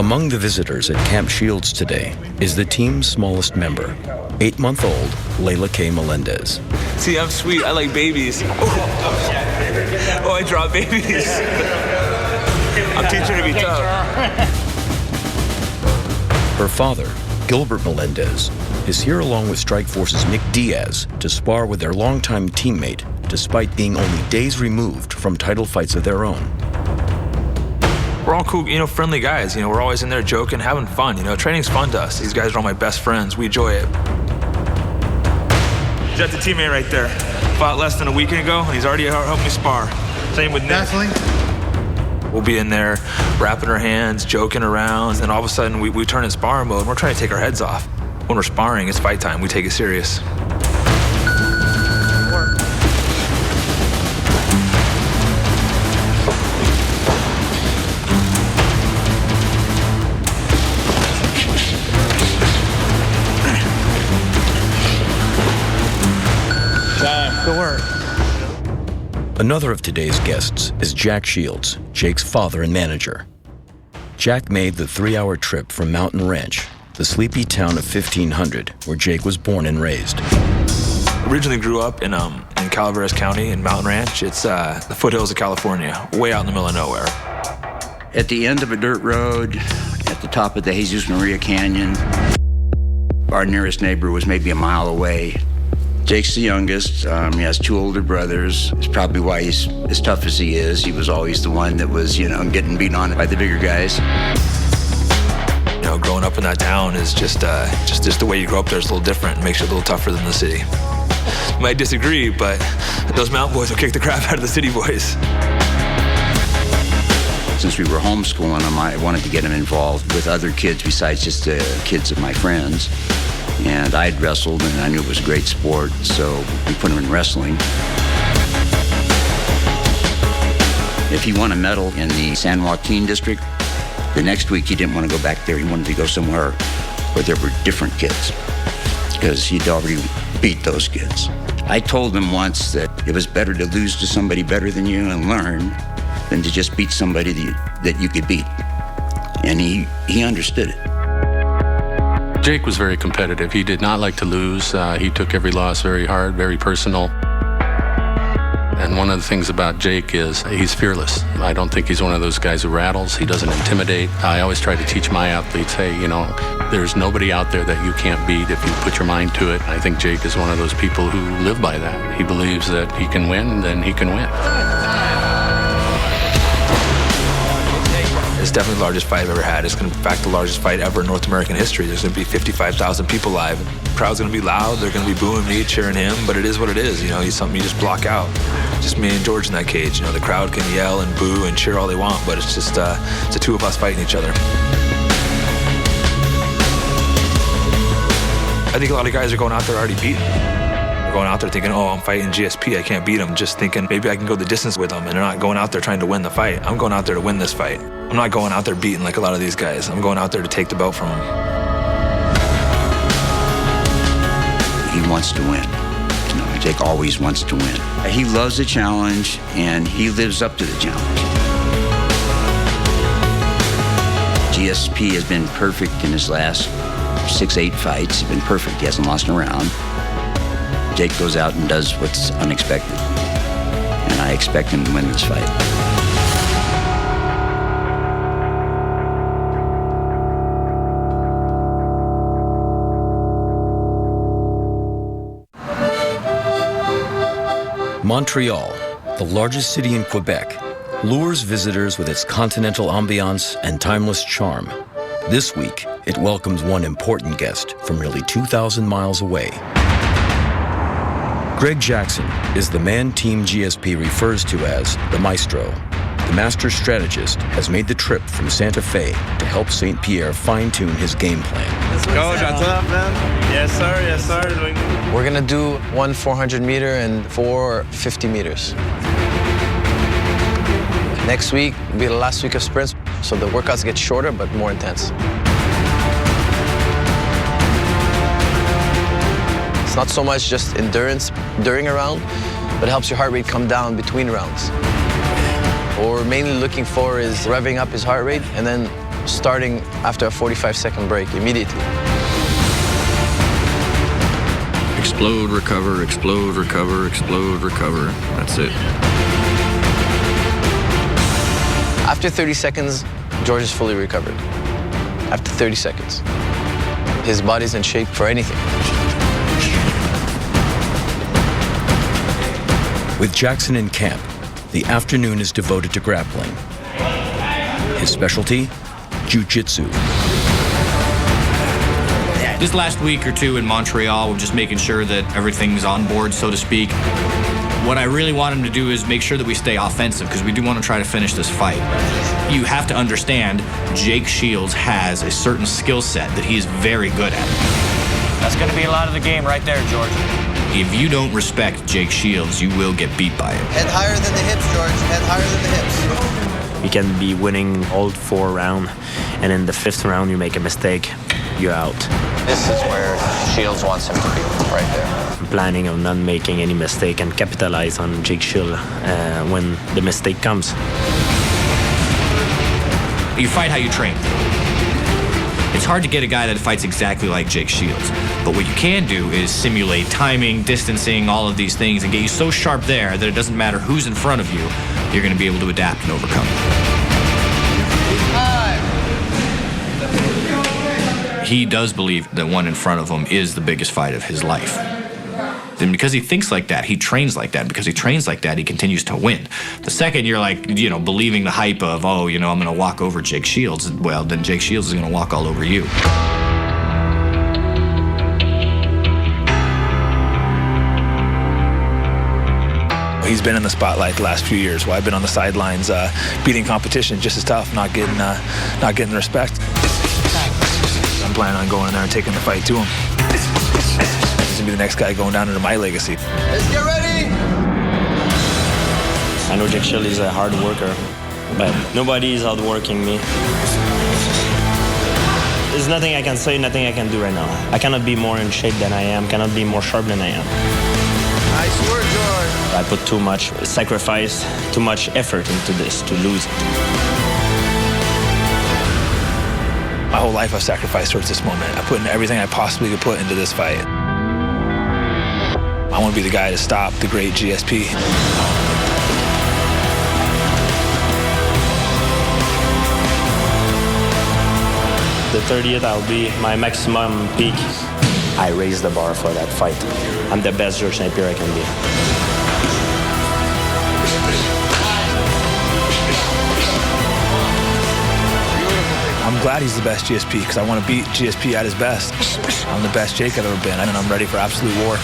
Among the visitors at Camp Shields today is the team's smallest member, 8-month-old Layla K. Melendez. See, I'm sweet. I like babies. Oh, I draw babies. I'm teaching her to be tough. Her father, Gilbert Melendez, is here along with Strike Force's Nick Diaz to spar with their longtime teammate, despite being only days removed from title fights of their own. We're all cool, friendly guys. We're always in there joking, having fun. Training's fun to us. These guys are all my best friends. We enjoy it. That's the teammate right there. Fought less than a week ago, and he's already helped me spar. Same with Nick. Definitely. We'll be in there wrapping our hands, joking around, and all of a sudden we turn in spar mode and we're trying to take our heads off. When we're sparring, it's fight time. We take it serious. Good work. Another of today's guests is Jack Shields, Jake's father and manager. Jack made the 3-hour trip from Mountain Ranch, the sleepy town of 1500, where Jake was born and raised. Originally grew up in Calaveras County in Mountain Ranch. It's the foothills of California, way out in the middle of nowhere. At the end of a dirt road, at the top of the Jesus Maria Canyon, our nearest neighbor was maybe a mile away. Jake's the youngest. He has 2 older brothers. It's probably why he's as tough as he is. He was always the one that was, getting beat on by the bigger guys. Growing up in that town is just the way you grow up there is a little different. It makes you a little tougher than the city. You might disagree, but those mountain boys will kick the crap out of the city boys. Since we were homeschooling him, I wanted to get him involved with other kids besides just the kids of my friends. And I'd wrestled, and I knew it was a great sport, so we put him in wrestling. If he won a medal in the San Joaquin district, the next week he didn't want to go back there. He wanted to go somewhere where there were different kids, because he'd already beat those kids. I told him once that it was better to lose to somebody better than you and learn than to just beat somebody that you could beat. And he understood it. Jake was very competitive. He did not like to lose. He took every loss very hard, very personal. And one of the things about Jake is he's fearless. I don't think he's one of those guys who rattles. He doesn't intimidate. I always try to teach my athletes, hey, there's nobody out there that you can't beat if you put your mind to it. I think Jake is one of those people who live by that. He believes that he can win, then he can win. It's definitely the largest fight I've ever had. It's in fact the largest fight ever in North American history. There's going to be 55,000 people live. The crowd's going to be loud. They're going to be booing me, cheering him, but it is what it is. He's something you just block out. Just me and George in that cage. The crowd can yell and boo and cheer all they want, but it's just it's the two of us fighting each other. I think a lot of guys are going out there already beaten. They're going out there thinking, oh, I'm fighting GSP, I can't beat him. Just thinking maybe I can go the distance with him, and they're not going out there trying to win the fight. I'm going out there to win this fight. I'm not going out there beating like a lot of these guys. I'm going out there to take the belt from him. He wants to win. Jake always wants to win. He loves the challenge, and he lives up to the challenge. GSP has been perfect in his last 6-8 fights. He's been perfect. He hasn't lost a round. Jake goes out and does what's unexpected, and I expect him to win this fight. Montreal, the largest city in Quebec, lures visitors with its continental ambiance and timeless charm. This week, it welcomes one important guest from nearly 2,000 miles away. Greg Jackson is the man Team GSP refers to as the Maestro. The master strategist has made the trip from Santa Fe to help St-Pierre fine-tune his game plan. Coach, what's up, man? Yes, sir. Yes, sir. We're going to do one 400-meter and 4 50 meters. Next week will be the last week of sprints, so the workouts get shorter but more intense. It's not so much just endurance during a round, but it helps your heart rate come down between rounds. What we're mainly looking for is revving up his heart rate and then starting after a 45-second break immediately. Explode, recover, explode, recover, explode, recover. That's it. After 30 seconds, George is fully recovered. After 30 seconds. His body's in shape for anything. With Jackson in camp, the afternoon is devoted to grappling. His specialty, jiu-jitsu. This last week or two in Montreal, we're just making sure that everything's on board, so to speak. What I really want him to do is make sure that we stay offensive, because we do want to try to finish this fight. You have to understand, Jake Shields has a certain skill set that he's very good at. That's going to be a lot of the game right there, George. If you don't respect Jake Shields, you will get beat by him. Head higher than the hips, George. Head higher than the hips. You can be winning all 4 rounds, and in the 5th round you make a mistake, you're out. This is where Shields wants him to be, right there. I'm planning on not making any mistake and capitalize on Jake Shields when the mistake comes. You fight how you train. It's hard to get a guy that fights exactly like Jake Shields. But what you can do is simulate timing, distancing, all of these things, and get you so sharp there that it doesn't matter who's in front of you, you're going to be able to adapt and overcome. He does believe that one in front of him is the biggest fight of his life. And because he thinks like that, he trains like that. Because he trains like that, he continues to win. The second you're like, believing the hype of, I'm going to walk over Jake Shields, well, then Jake Shields is going to walk all over you. He's been in the spotlight the last few years. While I've been on the sidelines, beating competition just as tough, not getting the respect. I'm planning on going in there and taking the fight to him. He's gonna be the next guy going down into my legacy. Let's get ready! I know Jake Shields is a hard worker, but nobody is outworking me. There's nothing I can say, nothing I can do right now. I cannot be more in shape than I am, cannot be more sharp than I am. Nice work, George. I put too much sacrifice, too much effort into this to lose it. My whole life I've sacrificed towards this moment. I put in everything I possibly could put into this fight. I want to be the guy to stop the great GSP. The 30th, I'll be my maximum peak. I raised the bar for that fight. I'm the best George St-Pierre I can be. I'm glad he's the best GSP because I want to beat GSP at his best. I'm the best Jake I've ever been, and I'm ready for absolute war.